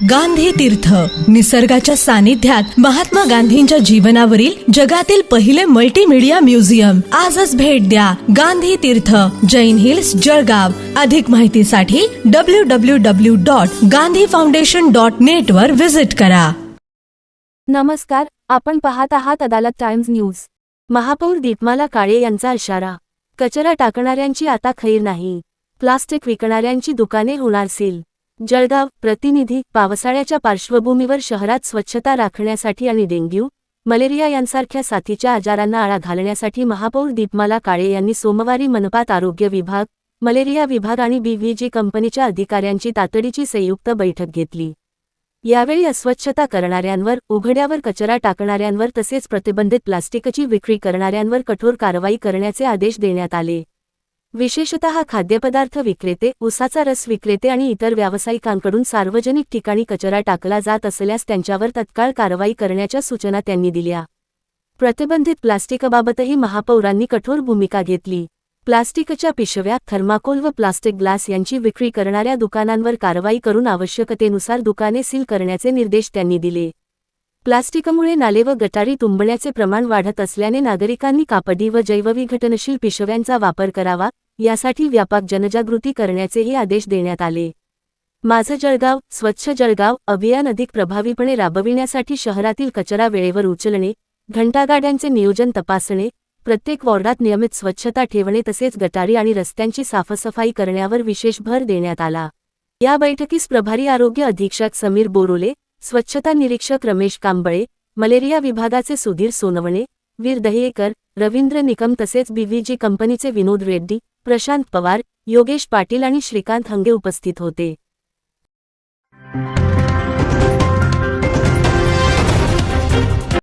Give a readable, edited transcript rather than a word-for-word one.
गांधी तीर्थ, निसर्गाच्या सानिध्यात महात्मा गांधींच्या जीवनावरील जगातील पहिले मल्टीमीडिया म्युझियम. आजच भेट द्या. गांधी तीर्थ, जैन हिल्स, जळगाव. अधिक माहितीसाठी www.gandhifoundation.net वर विजिट करा. नमस्कार, आपण पाहत आहात अदालत टाइम्स न्यूज. महापौर दीपमाला काळे यांचा इशारा. कचरा टाकणाऱ्यांची आता खैर नाही. प्लास्टिक विकणाऱ्यांची दुकाने होणार सील. जळगाव. प्रतिनिधी. पावसाळ्याच्या पार्श्वभूमीवर शहरात स्वच्छता राखण्यासाठी आणि डेंग्यू, मलेरिया यांसारख्या साथीच्या आजारांना आळा घालण्यासाठी महापौर दीपमाला काळे यांनी सोमवारी मनपात आरोग्य विभाग, मलेरिया विभाग आणि BVG कंपनीच्या अधिकाऱ्यांची तातडीची संयुक्त बैठक घेतली. यावेळी अस्वच्छता करणाऱ्यांवर, उघड्यावर कचरा टाकणाऱ्यांवर तसेच प्रतिबंधित प्लास्टिकची विक्री करणाऱ्यांवर कठोर कारवाई करण्याचे आदेश देण्यात आले. विशेषतः खाद्यपदार्थ विक्रेते, उसाचा रस विक्रेते आणि इतर व्यावसायिकांकडून सार्वजनिक ठिकाणी कचरा टाकला जात असल्यास त्यांच्यावर तत्काळ कारवाई करण्याच्या सूचना त्यांनी दिल्या. प्रतिबंधित प्लास्टिकबाबतही महापौरांनी कठोर भूमिका घेतली. प्लास्टिकच्या पिशव्या, थर्माकोल व प्लास्टिक ग्लास यांची विक्री करणाऱ्या दुकानांवर कारवाई करून आवश्यकतेनुसार दुकाने सील करण्याचे निर्देश त्यांनी दिले. प्लास्टिकमुळे नाले व गटारी तुंबण्याचे प्रमाण वाढत असल्याने नागरिकांनी कापडी व जैवविघटनशील पिशव्यांचा वापर करावा, यासाठी व्यापक जनजागृती करण्याचेही आदेश देण्यात आले. माझं जळगाव, स्वच्छ जळगाव अभियान अधिक प्रभावीपणे राबविण्यासाठी शहरातील कचरा वेळेवर उचलणे, घंटागाड्यांचे नियोजन तपासणे, प्रत्येक वॉर्डात नियमित स्वच्छता ठेवणे तसेच गटारी आणि रस्त्यांची साफसफाई करण्यावर विशेष भर देण्यात आला. या बैठकीस प्रभारी आरोग्य अधीक्षक समीर बोरोले, स्वच्छता निरीक्षक रमेश कांबळे, मलेरिया विभागाचे सुधीर सोनवणे, वीर दहियेकर, रवींद्र निकम तसेच BVG कंपनीचे विनोद रेड्डी, प्रशांत पवार, योगेश पाटील आणि श्रीकांत हंगे उपस्थित होते.